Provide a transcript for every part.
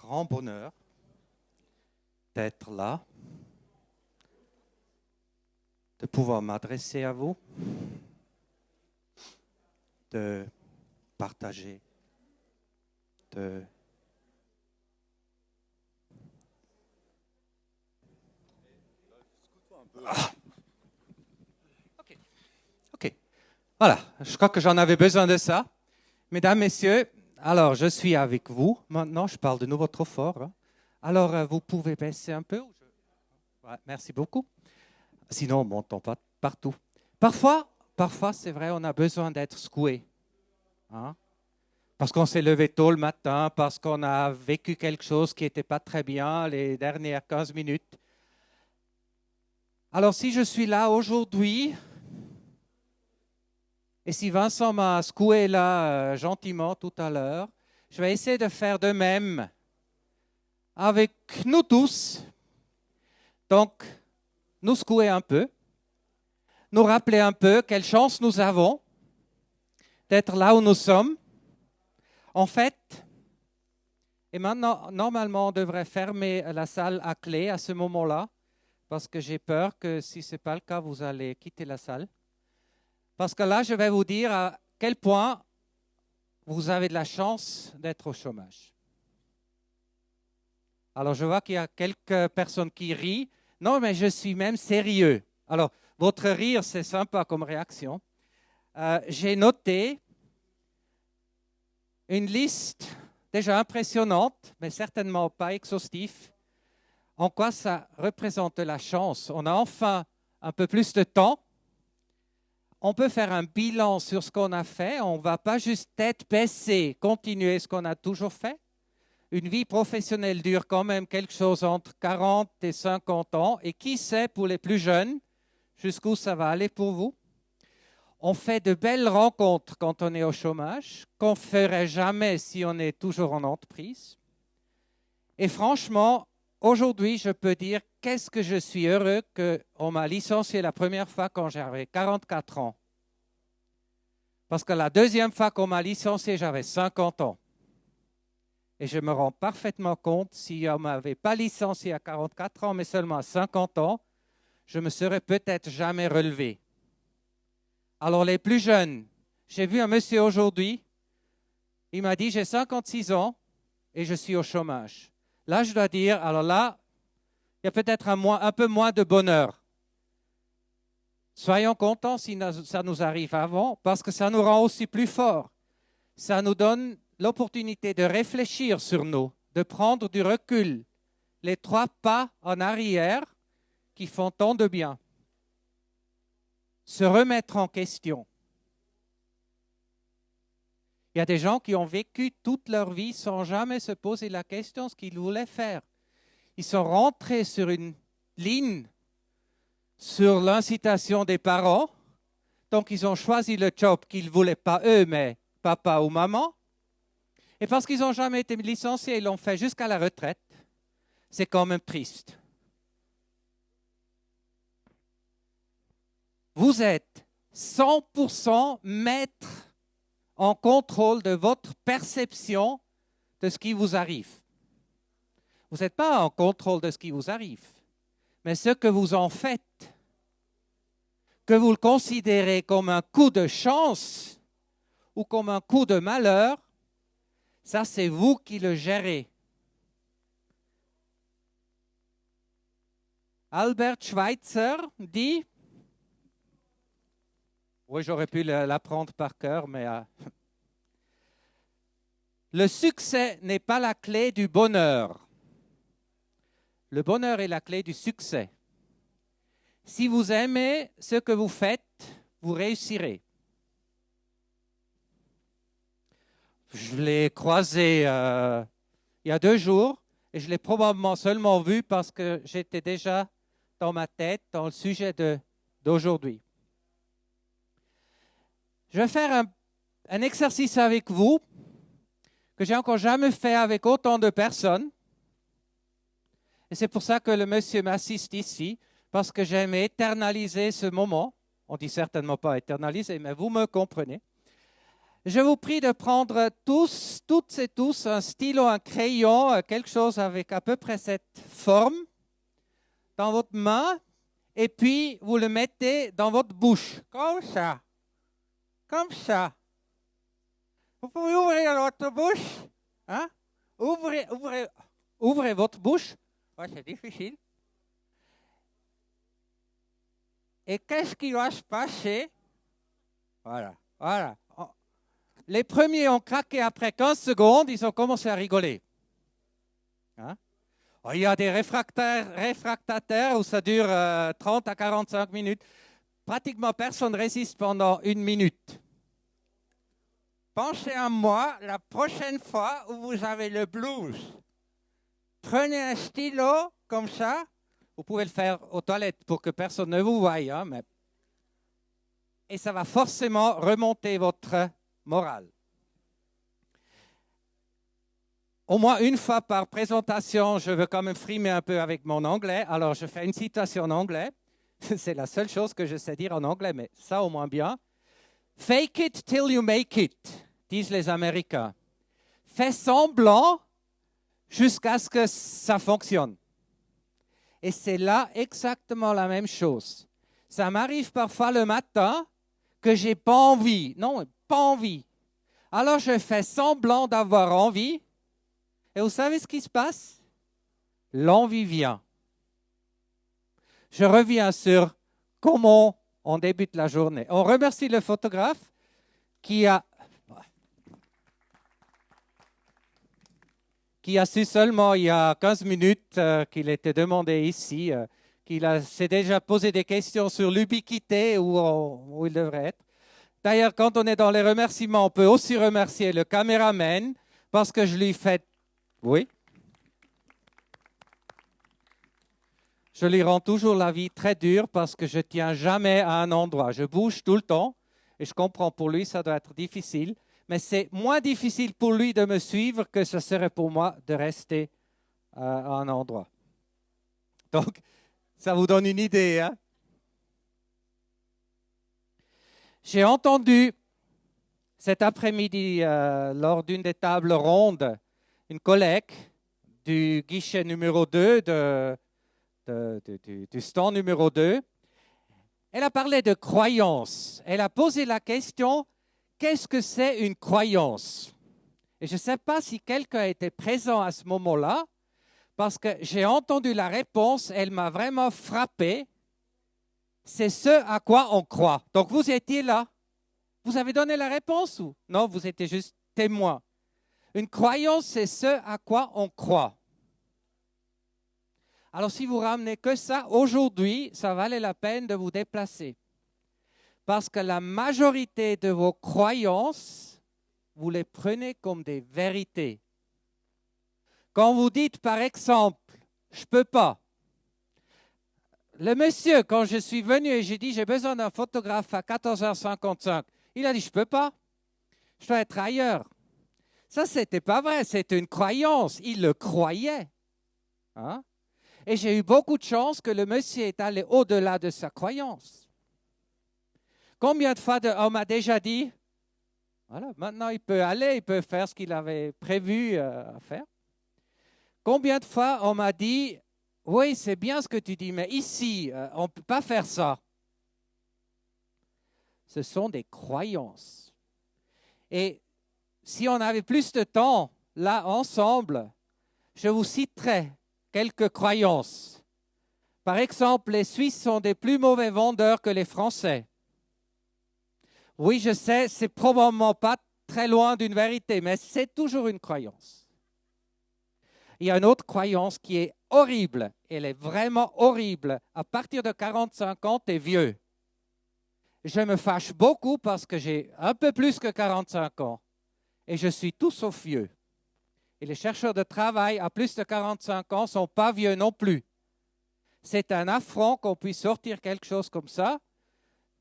grand bonheur d'être là, de pouvoir m'adresser à vous, de partager, de... Ah. Ok. Voilà, je crois que j'en avais besoin de ça. Mesdames, Messieurs, alors je suis avec vous. Maintenant, je parle de nouveau trop fort. Hein. Alors, vous pouvez baisser un peu. Ouais, merci beaucoup. Sinon, on ne m'entend pas partout. Parfois, c'est vrai, on a besoin d'être secoué. Hein? Parce qu'on s'est levé tôt le matin, parce qu'on a vécu quelque chose qui n'était pas très bien les dernières 15 minutes. Alors, si je suis là aujourd'hui, et si Vincent m'a secoué là gentiment tout à l'heure, je vais essayer de faire de même avec nous tous. Donc, nous secouer un peu, nous rappeler un peu quelle chance nous avons d'être là où nous sommes. En fait, et maintenant, normalement, on devrait fermer la salle à clé à ce moment-là, parce que j'ai peur que si ce n'est pas le cas, vous allez quitter la salle. Parce que là, je vais vous dire à quel point vous avez de la chance d'être au chômage. Alors, je vois qu'il y a quelques personnes qui rient. Non, mais je suis même sérieux. Alors, votre rire, c'est sympa comme réaction. J'ai noté une liste déjà impressionnante, mais certainement pas exhaustive, en quoi ça représente la chance. On a enfin un peu plus de temps. On peut faire un bilan sur ce qu'on a fait. On ne va pas juste tête baissée, continuer ce qu'on a toujours fait. Une vie professionnelle dure quand même quelque chose entre 40 et 50 ans. Et qui sait, pour les plus jeunes, jusqu'où ça va aller pour vous. On fait de belles rencontres quand on est au chômage, qu'on ne ferait jamais si on est toujours en entreprise. Et franchement, aujourd'hui, je peux dire qu'est-ce que je suis heureux qu'on m'a licencié la première fois quand j'avais 44 ans. Parce que la deuxième fois qu'on m'a licencié, j'avais 50 ans. Et je me rends parfaitement compte, si on ne m'avait pas licencié à 44 ans, mais seulement à 50 ans, je ne me serais peut-être jamais relevé. Alors les plus jeunes, j'ai vu un monsieur aujourd'hui, il m'a dit, j'ai 56 ans et je suis au chômage. Là, je dois dire, alors là, il y a peut-être un peu moins de bonheur. Soyons contents si ça nous arrive avant, parce que ça nous rend aussi plus forts. Ça nous donne l'opportunité de réfléchir sur nous, de prendre du recul, les 3 pas en arrière qui font tant de bien. Se remettre en question. Il y a des gens qui ont vécu toute leur vie sans jamais se poser la question de ce qu'ils voulaient faire. Ils sont rentrés sur une ligne sur l'incitation des parents. Donc, ils ont choisi le job qu'ils ne voulaient pas eux, mais papa ou maman. Et parce qu'ils n'ont jamais été licenciés, ils l'ont fait jusqu'à la retraite. C'est quand même triste. Vous êtes 100% maître en contrôle de votre perception de ce qui vous arrive. Vous n'êtes pas en contrôle de ce qui vous arrive, mais ce que vous en faites, que vous le considérez comme un coup de chance ou comme un coup de malheur, ça c'est vous qui le gérez. Albert Schweitzer dit, oui j'aurais pu l'apprendre par cœur, mais le succès n'est pas la clé du bonheur. Le bonheur est la clé du succès. Si vous aimez ce que vous faites, vous réussirez. Je l'ai croisé il y a 2 jours et je l'ai probablement seulement vu parce que j'étais déjà dans ma tête dans le sujet d'aujourd'hui. Je vais faire un exercice avec vous que j'ai encore jamais fait avec autant de personnes. Et c'est pour ça que le monsieur m'assiste ici, parce que j'aime éternaliser ce moment. On ne dit certainement pas éternaliser, mais vous me comprenez. Je vous prie de prendre tous, toutes et tous, un stylo, un crayon, quelque chose avec à peu près cette forme dans votre main, et puis vous le mettez dans votre bouche, comme ça, comme ça. Vous pouvez ouvrir votre bouche, hein? Ouvrez votre bouche. Ouais, c'est difficile. Et qu'est-ce qui va se passer? Voilà, voilà. Les premiers ont craqué après 15 secondes, ils ont commencé à rigoler. Hein? Il y a des réfractataires où ça dure 30 à 45 minutes. Pratiquement personne ne résiste pendant 1 minute. Pensez à moi la prochaine fois où vous avez le blues. Prenez un stylo comme ça. Vous pouvez le faire aux toilettes pour que personne ne vous voie. Hein, mais... Et ça va forcément remonter votre morale. Au moins une fois par présentation, je veux quand même frimer un peu avec mon anglais. Alors, je fais une citation en anglais. C'est la seule chose que je sais dire en anglais, mais ça au moins bien. Fake it till you make it, disent les Américains. Fais semblant jusqu'à ce que ça fonctionne. Et c'est là exactement la même chose. Ça m'arrive parfois le matin que j'ai pas envie. Non, pas envie. Alors, je fais semblant d'avoir envie. Et vous savez ce qui se passe? L'envie vient. Je reviens sur comment on débute la journée. On remercie le photographe qui a su seulement il y a 15 minutes qu'il était demandé ici, qu'il s'est déjà posé des questions sur l'ubiquité où il devrait être. D'ailleurs, quand on est dans les remerciements, on peut aussi remercier le caméraman parce que je lui fais... Oui. Je lui rends toujours la vie très dure parce que je ne tiens jamais à un endroit. Je bouge tout le temps et je comprends pour lui, ça doit être difficile. Mais c'est moins difficile pour lui de me suivre que ce serait pour moi de rester à un endroit. Donc, ça vous donne une idée. Hein? J'ai entendu cet après-midi, lors d'une des tables rondes, une collègue du guichet numéro 2 du stand numéro 2. Elle a parlé de croyance. Elle a posé la question, qu'est-ce que c'est une croyance? Et je ne sais pas si quelqu'un était présent à ce moment-là, parce que j'ai entendu la réponse, elle m'a vraiment frappé. C'est ce à quoi on croit. Donc vous étiez là. Vous avez donné la réponse ou non? Vous étiez juste témoin. Une croyance, c'est ce à quoi on croit. Alors, si vous ramenez que ça, aujourd'hui, ça valait la peine de vous déplacer. Parce que la majorité de vos croyances, vous les prenez comme des vérités. Quand vous dites, par exemple, je ne peux pas. Le monsieur, quand je suis venu et j'ai dit, j'ai besoin d'un photographe à 14h55, il a dit, je ne peux pas. Je dois être ailleurs. Ça, ce n'était pas vrai, c'était une croyance. Il le croyait. Hein? Et j'ai eu beaucoup de chance que le monsieur est allé au-delà de sa croyance. Combien de fois on m'a déjà dit, voilà, maintenant il peut aller, il peut faire ce qu'il avait prévu à faire. Combien de fois on m'a dit, oui, c'est bien ce que tu dis, mais ici, on ne peut pas faire ça. Ce sont des croyances. Et si on avait plus de temps, là, ensemble, je vous citerai quelques croyances. Par exemple, les Suisses sont des plus mauvais vendeurs que les Français. Oui, je sais, c'est probablement pas très loin d'une vérité, mais c'est toujours une croyance. Il y a une autre croyance qui est horrible, elle est vraiment horrible. À partir de 45 ans, tu es vieux. Je me fâche beaucoup parce que j'ai un peu plus que 45 ans et je suis tout sauf vieux. Et les chercheurs de travail à plus de 45 ans ne sont pas vieux non plus. C'est un affront qu'on puisse sortir quelque chose comme ça.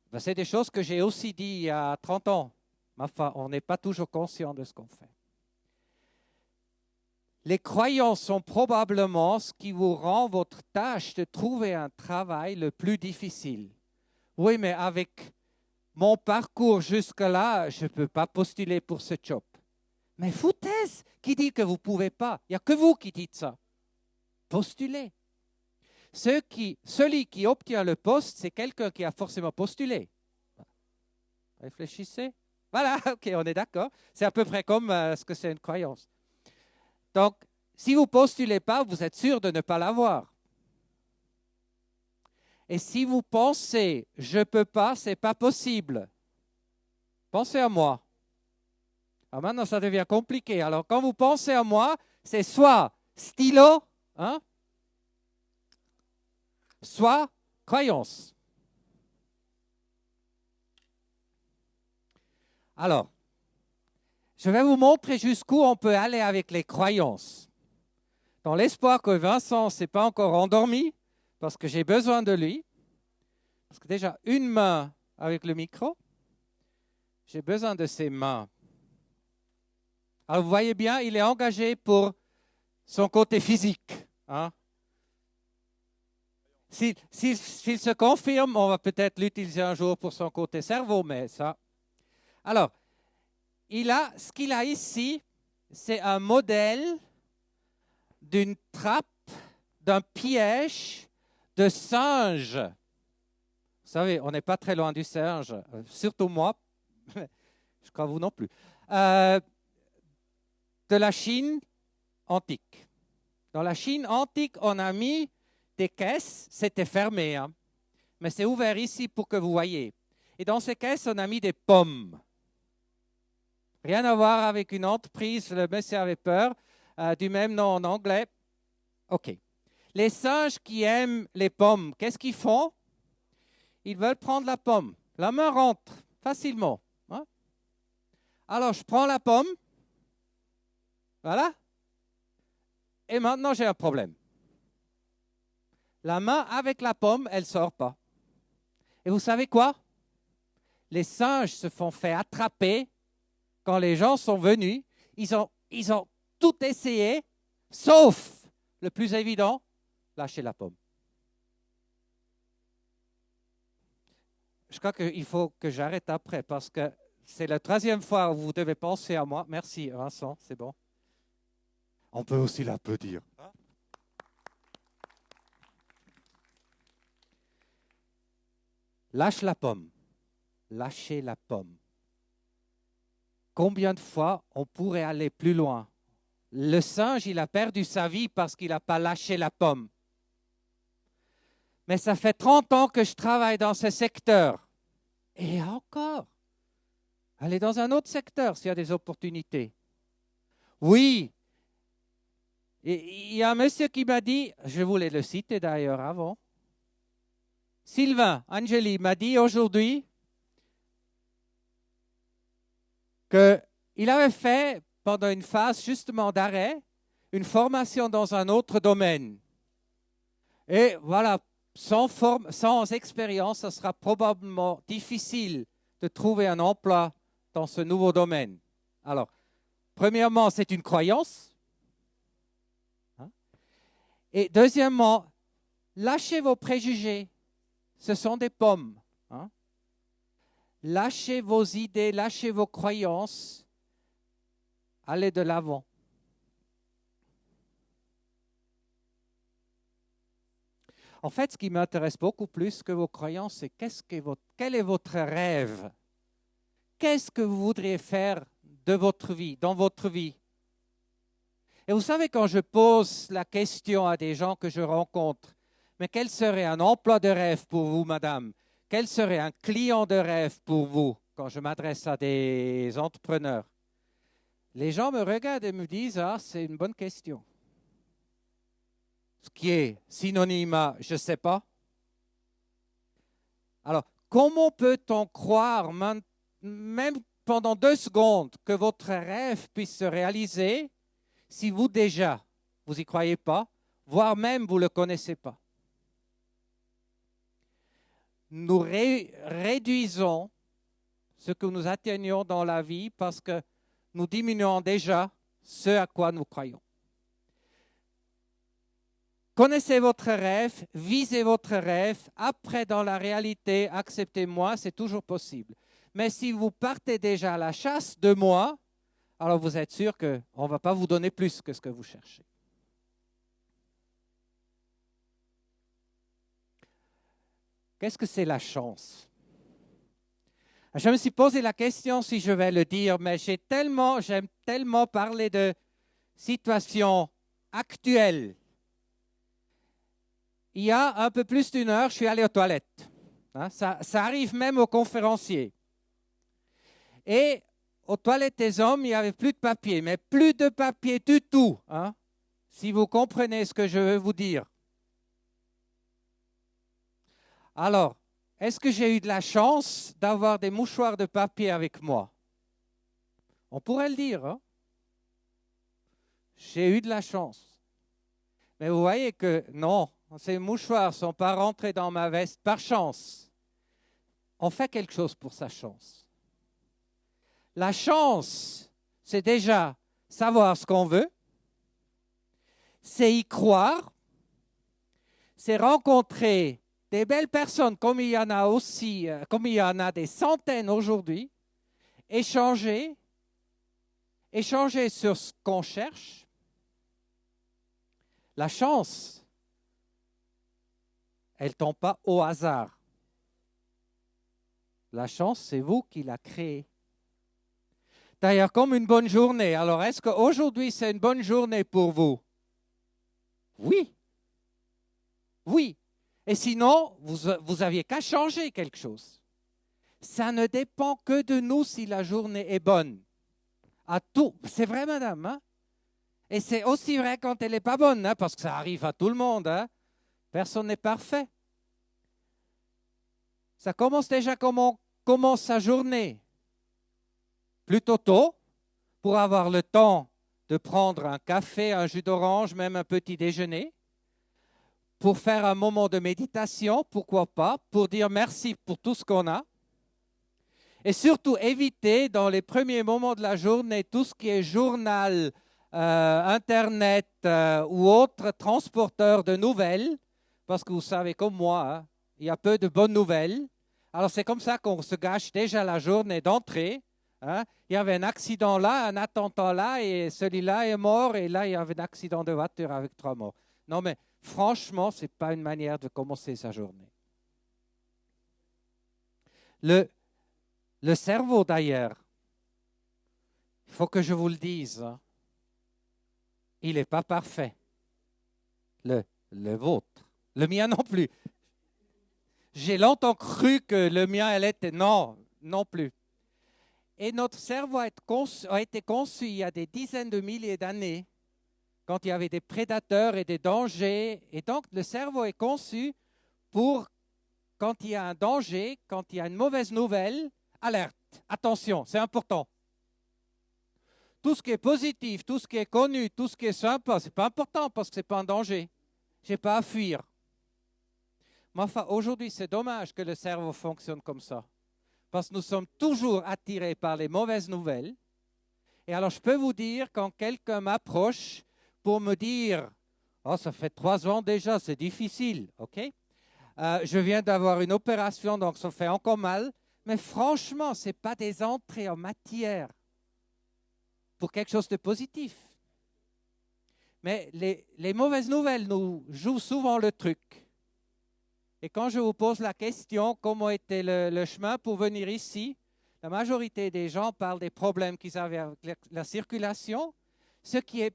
Ben, c'est des choses que j'ai aussi dit il y a 30 ans. Enfin, on n'est pas toujours conscient de ce qu'on fait. Les croyances sont probablement ce qui vous rend votre tâche de trouver un travail le plus difficile. Oui, mais avec mon parcours jusque-là, je ne peux pas postuler pour ce job. Mais foutaise, qui dit que vous ne pouvez pas? Il n'y a que vous qui dites ça. Postulez. Celui qui obtient le poste, c'est quelqu'un qui a forcément postulé. Réfléchissez. Voilà, ok, on est d'accord. C'est à peu près comme ce que c'est une croyance. Donc, si vous ne postulez pas, vous êtes sûr de ne pas l'avoir. Et si vous pensez, je ne peux pas, ce n'est pas possible, pensez à moi. Alors maintenant, ça devient compliqué. Alors, quand vous pensez à moi, c'est soit stylo, hein, soit croyance. Alors, je vais vous montrer jusqu'où on peut aller avec les croyances. Dans l'espoir que Vincent ne s'est pas encore endormi, parce que j'ai besoin de lui. Parce que déjà, une main avec le micro, j'ai besoin de ses mains. Alors, vous voyez bien, il est engagé pour son côté physique. Hein? S'il se confirme, on va peut-être l'utiliser un jour pour son côté cerveau, mais ça... Alors, ce qu'il a ici, c'est un modèle d'une trappe, d'un piège de singe. Vous savez, on n'est pas très loin du singe, surtout moi, je crois vous non plus, de la Chine antique. Dans la Chine antique, on a mis des caisses, c'était fermé, hein, mais c'est ouvert ici pour que vous voyez. Et dans ces caisses, on a mis des pommes. Rien à voir avec une entreprise, le monsieur avait peur, du même nom en anglais. OK. Les singes qui aiment les pommes, qu'est-ce qu'ils font? Ils veulent prendre la pomme. La main rentre facilement. Hein? Alors, je prends la pomme. Voilà. Et maintenant, j'ai un problème. La main avec la pomme, elle ne sort pas. Et vous savez quoi? Les singes se font faire attraper quand les gens sont venus. Ils ont tout essayé, sauf le plus évident, lâcher la pomme. Je crois qu'il faut que j'arrête après parce que c'est la troisième fois où vous devez penser à moi. Merci Vincent, c'est bon. On peut aussi l'applaudir. Lâche la pomme. Lâchez la pomme. Combien de fois on pourrait aller plus loin? Le singe, il a perdu sa vie parce qu'il n'a pas lâché la pomme. Mais ça fait 30 ans que je travaille dans ce secteur. Et encore, allez dans un autre secteur s'il y a des opportunités. Oui. Et il y a un monsieur qui m'a dit, je voulais le citer d'ailleurs avant, Sylvain Angeli m'a dit aujourd'hui qu'il avait fait, pendant une phase justement d'arrêt, une formation dans un autre domaine. Et voilà, sans expérience, ce sera probablement difficile de trouver un emploi dans ce nouveau domaine. Alors, premièrement, c'est une croyance. Hein? Et deuxièmement, lâchez vos préjugés. Ce sont des pommes. Hein? Lâchez vos idées, lâchez vos croyances. Allez de l'avant. En fait, ce qui m'intéresse beaucoup plus que vos croyances, c'est quel est votre rêve? Qu'est-ce que vous voudriez faire de votre vie, dans votre vie? Et vous savez, quand je pose la question à des gens que je rencontre, mais quel serait un emploi de rêve pour vous, madame? Quel serait un client de rêve pour vous quand je m'adresse à des entrepreneurs? Les gens me regardent et me disent, ah, c'est une bonne question. Ce qui est synonyme à je ne sais pas. Alors, comment peut-on croire, même pendant 2 secondes, que votre rêve puisse se réaliser si vous déjà, vous n'y croyez pas, voire même vous ne le connaissez pas? Nous réduisons ce que nous atteignons dans la vie parce que nous diminuons déjà ce à quoi nous croyons. Connaissez votre rêve, visez votre rêve. Après, dans la réalité, acceptez-moi, c'est toujours possible. Mais si vous partez déjà à la chasse 2 mois, alors vous êtes sûr qu'on ne va pas vous donner plus que ce que vous cherchez. Qu'est-ce que c'est la chance? Je me suis posé la question si je vais le dire, mais j'aime tellement parler de situation actuelle. Il y a un peu plus d'une heure, je suis allé aux toilettes. Hein, ça arrive même aux conférenciers. Et aux toilettes des hommes, il n'y avait plus de papier, mais plus de papier du tout, hein, si vous comprenez ce que je veux vous dire. Alors, est-ce que j'ai eu de la chance d'avoir des mouchoirs de papier avec moi? On pourrait le dire. Hein? J'ai eu de la chance. Mais vous voyez que non, ces mouchoirs ne sont pas rentrés dans ma veste par chance. On fait quelque chose pour sa chance. La chance, c'est déjà savoir ce qu'on veut, c'est y croire, c'est rencontrer des belles personnes comme il y en a aussi, comme il y en a des centaines aujourd'hui, échanger sur ce qu'on cherche. La chance, elle ne tombe pas au hasard. La chance, c'est vous qui la créez. D'ailleurs, comme une bonne journée. Alors, est-ce qu'aujourd'hui, c'est une bonne journée pour vous? Oui. Oui. Et sinon, vous aviez qu'à changer quelque chose. Ça ne dépend que de nous si la journée est bonne. À tout. C'est vrai, madame. Hein? Et c'est aussi vrai quand elle n'est pas bonne, hein, parce que ça arrive à tout le monde. Hein? Personne n'est parfait. Ça commence déjà comment commence sa journée. Plutôt tôt, pour avoir le temps de prendre un café, un jus d'orange, même un petit déjeuner. Pour faire un moment de méditation, pourquoi pas, pour dire merci pour tout ce qu'on a. Et surtout, éviter dans les premiers moments de la journée tout ce qui est journal, Internet ou autre transporteur de nouvelles, parce que vous savez comme moi, hein, il y a peu de bonnes nouvelles. Alors c'est comme ça qu'on se gâche déjà la journée d'entrée. Hein. Il y avait un accident là, un attentat là, et celui-là est mort, et là il y avait un accident de voiture avec 3 morts. Non mais franchement, ce n'est pas une manière de commencer sa journée. Le cerveau, d'ailleurs, il faut que je vous le dise, hein, il n'est pas parfait. Le vôtre. Le mien non plus. J'ai longtemps cru que le mien, elle était... Non, non plus. Et notre cerveau a été conçu il y a des dizaines de milliers d'années, quand il y avait des prédateurs et des dangers. Et donc, le cerveau est conçu pour, quand il y a un danger, quand il y a une mauvaise nouvelle, alerte, attention, c'est important. Tout ce qui est positif, tout ce qui est connu, tout ce qui est sympa, ce n'est pas important parce que ce n'est pas un danger. Je n'ai pas à fuir. Mais enfin, aujourd'hui, c'est dommage que le cerveau fonctionne comme ça. Parce que nous sommes toujours attirés par les mauvaises nouvelles. Et alors, je peux vous dire, quand quelqu'un m'approche pour me dire « Oh, ça fait 3 ans déjà, c'est difficile, ok ?» Je viens d'avoir une opération, donc ça fait encore mal. Mais franchement, ce n'est pas des entrées en matière pour quelque chose de positif. Mais les mauvaises nouvelles nous jouent souvent le truc. Et quand je vous pose la question, comment était le chemin pour venir ici, la majorité des gens parlent des problèmes qu'ils avaient avec la circulation, ce qui n'est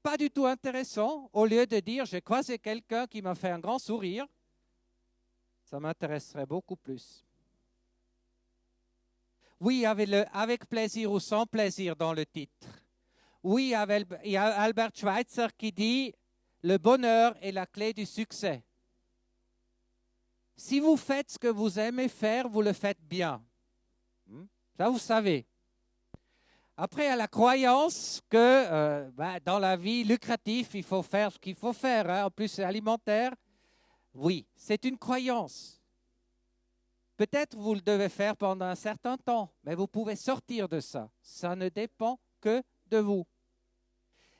pas du tout intéressant. Au lieu de dire, j'ai croisé quelqu'un qui m'a fait un grand sourire, ça m'intéresserait beaucoup plus. Oui, il y avait le avec plaisir ou sans plaisir dans le titre. Oui, il y a Albert Schweitzer qui dit le bonheur est la clé du succès. Si vous faites ce que vous aimez faire, vous le faites bien. Ça, vous savez. Après, il y a la croyance que dans la vie lucrative, il faut faire ce qu'il faut faire. Hein. En plus, c'est alimentaire. Oui, c'est une croyance. Peut-être vous le devez faire pendant un certain temps, mais vous pouvez sortir de ça. Ça ne dépend que de vous.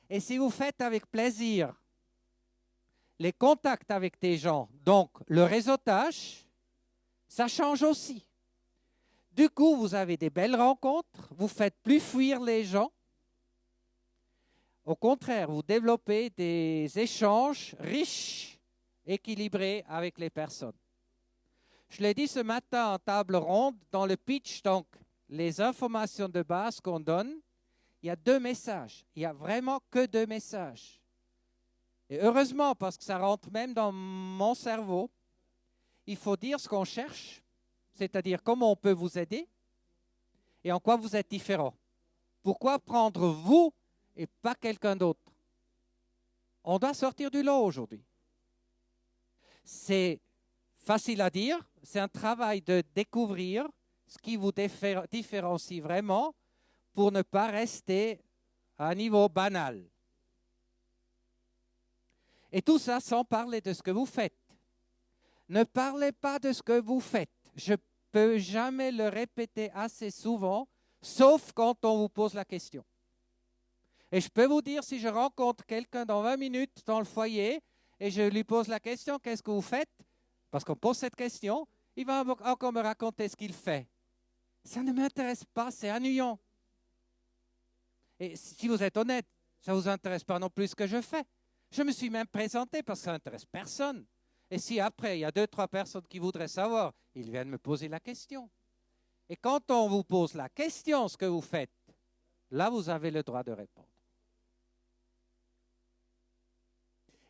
Et si vous faites avec plaisir les contacts avec des gens, donc le réseautage, ça change aussi. Du coup, vous avez des belles rencontres, vous faites plus fuir les gens. Au contraire, vous développez des échanges riches, équilibrés avec les personnes. Je l'ai dit ce matin en table ronde, dans le pitch, donc les informations de base qu'on donne, il y a 2 messages. Il n'y a vraiment que 2 messages. Et heureusement, parce que ça rentre même dans mon cerveau, il faut dire ce qu'on cherche, c'est-à-dire comment on peut vous aider et en quoi vous êtes différent. Pourquoi prendre vous et pas quelqu'un d'autre? On doit sortir du lot aujourd'hui. C'est facile à dire, c'est un travail de découvrir ce qui vous différencie vraiment pour ne pas rester à un niveau banal. Et tout ça sans parler de ce que vous faites. Ne parlez pas de ce que vous faites. Je ne peux jamais le répéter assez souvent, sauf quand on vous pose la question. Et je peux vous dire, si je rencontre quelqu'un dans 20 minutes dans le foyer et je lui pose la question, qu'est-ce que vous faites? Parce qu'on pose cette question, il va encore me raconter ce qu'il fait. Ça ne m'intéresse pas, c'est ennuyant. Et si vous êtes honnête, ça ne vous intéresse pas non plus ce que je fais. Je me suis même présenté parce que ça n'intéresse personne. Et si après, il y a 2, 3 personnes qui voudraient savoir, ils viennent me poser la question. Et quand on vous pose la question, ce que vous faites, là, vous avez le droit de répondre.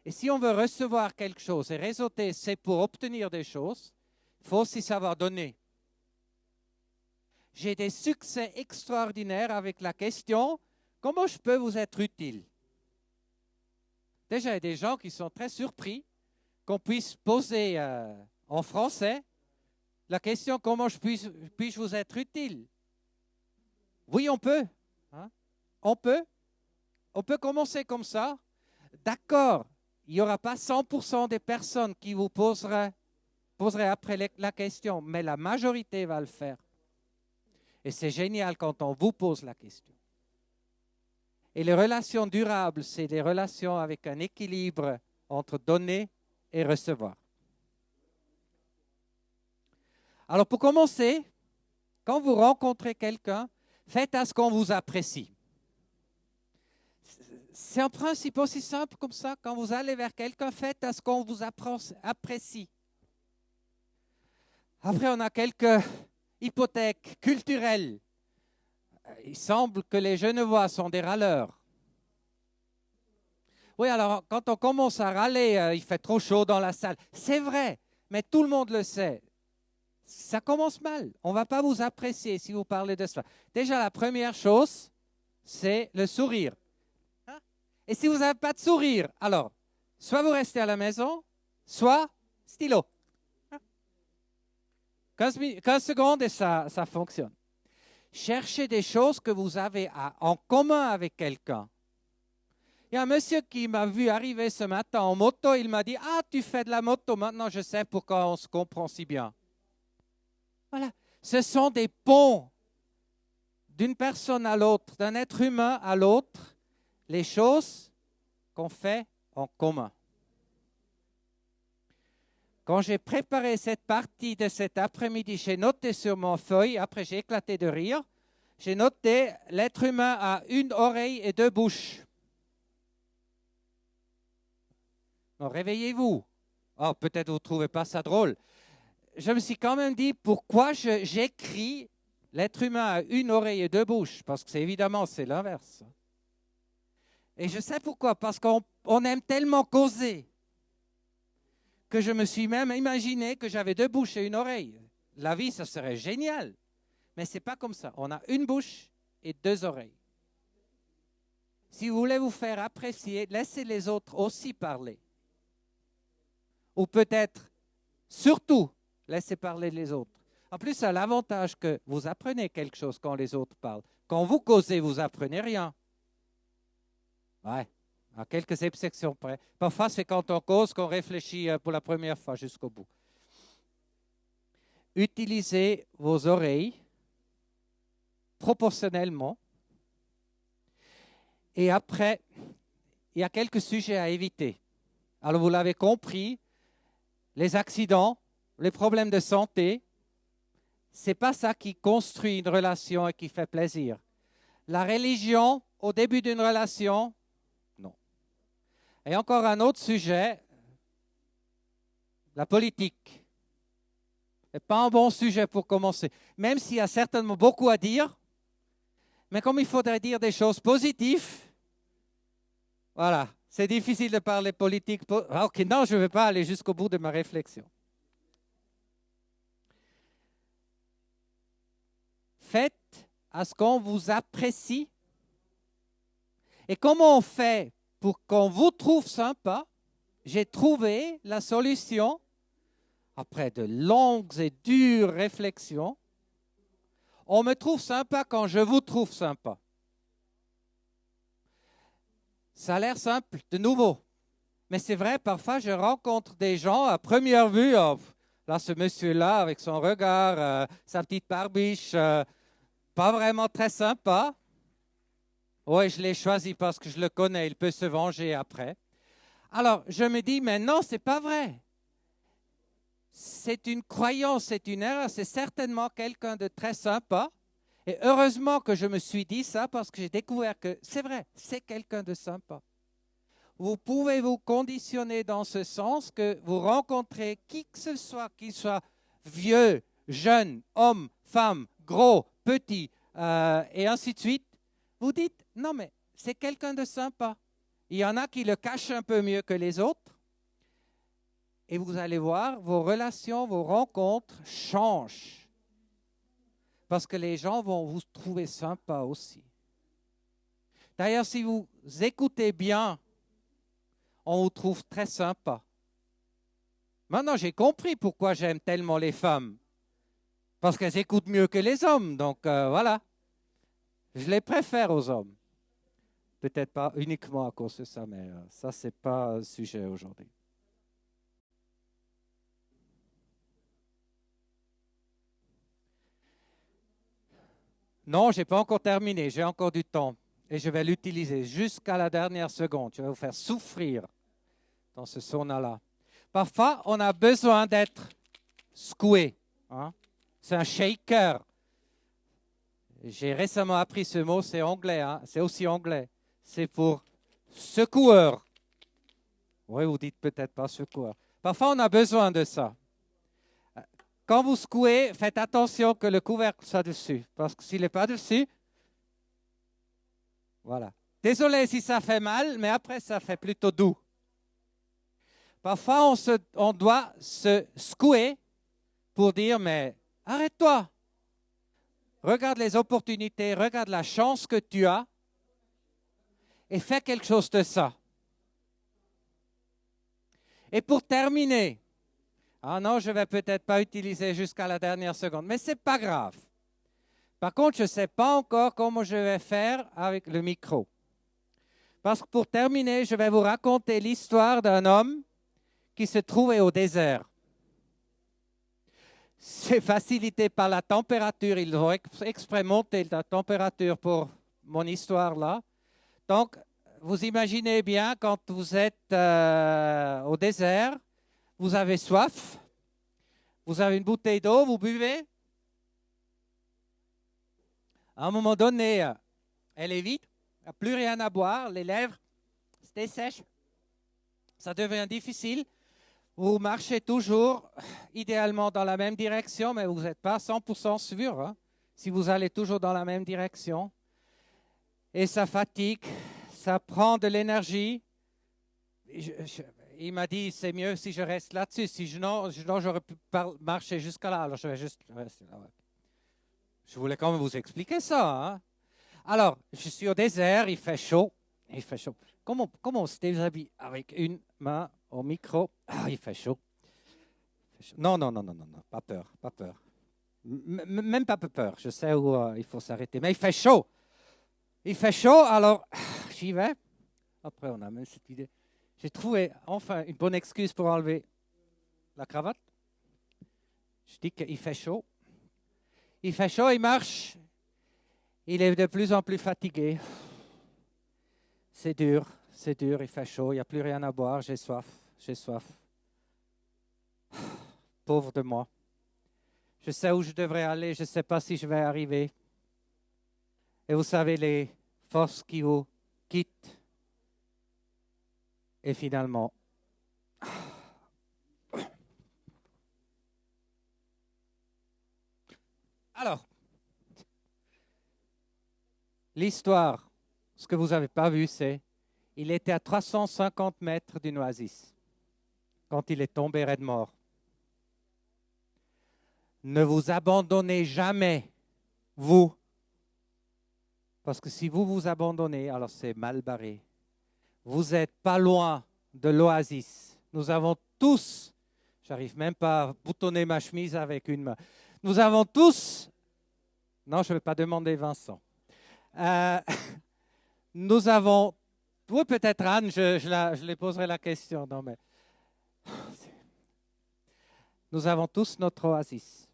Et si on veut recevoir quelque chose, et réseauter, c'est pour obtenir des choses, il faut aussi savoir donner. J'ai des succès extraordinaires avec la question, comment je peux vous être utile? Déjà, il y a des gens qui sont très surpris qu'on puisse poser en français la question, comment puis-je vous être utile? Oui, on peut. Hein? On peut commencer comme ça. D'accord, il n'y aura pas 100% des personnes qui vous poseraient après la question, mais la majorité va le faire. Et c'est génial quand on vous pose la question. Et les relations durables, c'est des relations avec un équilibre entre donner et recevoir. Alors pour commencer, quand vous rencontrez quelqu'un, faites à ce qu'on vous apprécie. C'est un principe aussi simple comme ça. Quand vous allez vers quelqu'un, faites à ce qu'on vous apprécie. Après, on a quelques hypothèques culturelles. Il semble que les Genevois sont des râleurs. Oui, alors quand on commence à râler, il fait trop chaud dans la salle. C'est vrai, mais tout le monde le sait. Ça commence mal. On ne va pas vous apprécier si vous parlez de cela. Déjà, la première chose, c'est le sourire. Et si vous n'avez pas de sourire, alors, soit vous restez à la maison, soit stylo. 15 secondes et ça fonctionne. Cherchez des choses que vous avez en commun avec quelqu'un. Il y a un monsieur qui m'a vu arriver ce matin en moto, il m'a dit « Ah, tu fais de la moto, maintenant je sais pourquoi on se comprend si bien. » Voilà, ce sont des ponts d'une personne à l'autre, d'un être humain à l'autre, les choses qu'on fait en commun. Quand j'ai préparé cette partie de cet après-midi, j'ai noté sur mon feuille, après j'ai éclaté de rire, j'ai noté l'être humain a 1 oreille et 2 bouches. Non, réveillez-vous. Oh, peut-être vous ne trouvez pas ça drôle. Je me suis quand même dit pourquoi j'écris l'être humain a 1 oreille et 2 bouches, parce que évidemment c'est l'inverse. Et je sais pourquoi, parce qu'on aime tellement causer que je me suis même imaginé que j'avais 2 bouches et 1 oreille. La vie, ça serait génial. Mais ce n'est pas comme ça. On a 1 bouche et 2 oreilles. Si vous voulez vous faire apprécier, laissez les autres aussi parler. Ou peut-être, surtout, laissez parler les autres. En plus, ça a l'avantage que vous apprenez quelque chose quand les autres parlent. Quand vous causez, vous apprenez rien. Ouais, à quelques exceptions près. Parfois, c'est quand on cause qu'on réfléchit pour la première fois jusqu'au bout. Utilisez vos oreilles proportionnellement. Et après, il y a quelques sujets à éviter. Alors, vous l'avez compris, les accidents, les problèmes de santé, Ce n'est pas ça qui construit une relation et qui fait plaisir. La religion, au début d'une relation, non. Et encore un autre sujet, la politique. Ce n'est pas un bon sujet pour commencer. Même s'il y a certainement beaucoup à dire, mais comme il faudrait dire des choses positives, voilà, c'est difficile de parler politique. Ok, non, je ne vais pas aller jusqu'au bout de ma réflexion. Faites à ce qu'on vous apprécie. Et comment on fait pour qu'on vous trouve sympa? J'ai trouvé la solution, après de longues et dures réflexions. On me trouve sympa quand je vous trouve sympa. Ça a l'air simple, de nouveau. Mais c'est vrai, parfois je rencontre des gens à première vue. Oh, là, ce monsieur-là, avec son regard, sa petite barbiche, pas vraiment très sympa. Oui, je l'ai choisi parce que je le connais, il peut se venger après. Alors, je me dis, mais non, ce n'est pas vrai. C'est une croyance, c'est une erreur, c'est certainement quelqu'un de très sympa. Et heureusement que je me suis dit ça parce que j'ai découvert que c'est vrai, c'est quelqu'un de sympa. Vous pouvez vous conditionner dans ce sens que vous rencontrez qui que ce soit, qu'il soit vieux, jeune, homme, femme, gros, petit, et ainsi de suite. Vous dites, non mais c'est quelqu'un de sympa. Il y en a qui le cachent un peu mieux que les autres. Et vous allez voir, vos relations, vos rencontres changent. Parce que les gens vont vous trouver sympa aussi. D'ailleurs, si vous écoutez bien, on vous trouve très sympa. Maintenant, j'ai compris pourquoi j'aime tellement les femmes. Parce qu'elles écoutent mieux que les hommes. Donc voilà, je les préfère aux hommes. Peut-être pas uniquement à cause de ça, mais ça, ce n'est pas un sujet aujourd'hui. Non, je n'ai pas encore terminé. J'ai encore du temps. Et je vais l'utiliser jusqu'à la dernière seconde. Je vais vous faire souffrir dans ce sauna-là. Parfois, on a besoin d'être secoué. Hein? C'est un shaker. J'ai récemment appris ce mot, c'est anglais. Hein? C'est aussi anglais. C'est pour secoueur. Oui, vous dites peut-être pas secoueur. Parfois, on a besoin de ça. Quand vous secouez, faites attention que le couvercle soit dessus. Parce que s'il n'est pas dessus, voilà. Désolé si ça fait mal, mais après, ça fait plutôt doux. Parfois, on doit se secouer pour dire, mais arrête-toi. Regarde les opportunités, regarde la chance que tu as et fais quelque chose de ça. Et pour terminer, ah non, je ne vais peut-être pas utiliser jusqu'à la dernière seconde, mais ce n'est pas grave. Par contre, je ne sais pas encore comment je vais faire avec le micro. Parce que pour terminer, je vais vous raconter l'histoire d'un homme qui se trouvait au désert. C'est facilité par la température. Ils ont exprès monté la température pour mon histoire là. Donc, vous imaginez bien quand vous êtes au désert, vous avez soif, vous avez une bouteille d'eau, vous buvez. À un moment donné, elle est vide, il n'y a plus rien à boire, les lèvres se dessèchent, ça devient difficile. Vous marchez toujours, idéalement dans la même direction, mais vous n'êtes pas 100% sûr hein, si vous allez toujours dans la même direction. Et ça fatigue, ça prend de l'énergie. Il m'a dit, c'est mieux si je reste là-dessus. Sinon, j'aurais pu marcher jusqu'à là. Alors, je vais juste rester là. Je voulais quand même vous expliquer ça. Hein. Alors, je suis au désert, il fait chaud. Il fait chaud. Comment on se déshabille avec une main au micro? Ah, il fait chaud. Non, non, non, non, non, non, pas peur, pas peur. Même pas peur. Je sais où il faut s'arrêter. Mais il fait chaud. Il fait chaud, alors j'y vais. Après, on a même cette idée. J'ai trouvé enfin une bonne excuse pour enlever la cravate. Je dis qu'il fait chaud. Il fait chaud, il marche. Il est de plus en plus fatigué. C'est dur, il fait chaud, il n'y a plus rien à boire, j'ai soif, j'ai soif. Pauvre de moi. Je sais où je devrais aller, je ne sais pas si je vais arriver. Et vous savez, les forces qui vous quittent. Et finalement, alors, l'histoire, ce que vous n'avez pas vu, c'est il était à 350 mètres d'une oasis quand il est tombé raide mort. Ne vous abandonnez jamais, vous. Parce que si vous vous abandonnez, alors c'est mal barré. Vous n'êtes pas loin de l'oasis. Nous avons tous, j'arrive même pas à boutonner ma chemise avec une main. Nous avons tous, non, je ne vais pas demander Vincent. Nous avons, oui peut-être Anne, je lui poserai la question. Non, mais nous avons tous notre oasis.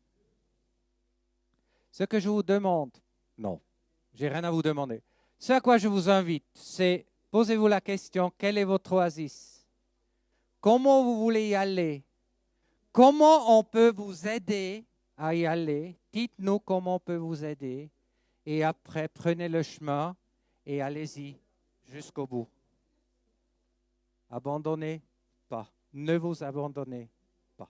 Ce que je vous demande, non, j'ai rien à vous demander. Ce à quoi je vous invite, c'est posez-vous la question, quel est votre oasis? Comment vous voulez y aller? Comment on peut vous aider à y aller? Dites-nous comment on peut vous aider. Et après, prenez le chemin et allez-y jusqu'au bout. Abandonnez pas. Ne vous abandonnez pas.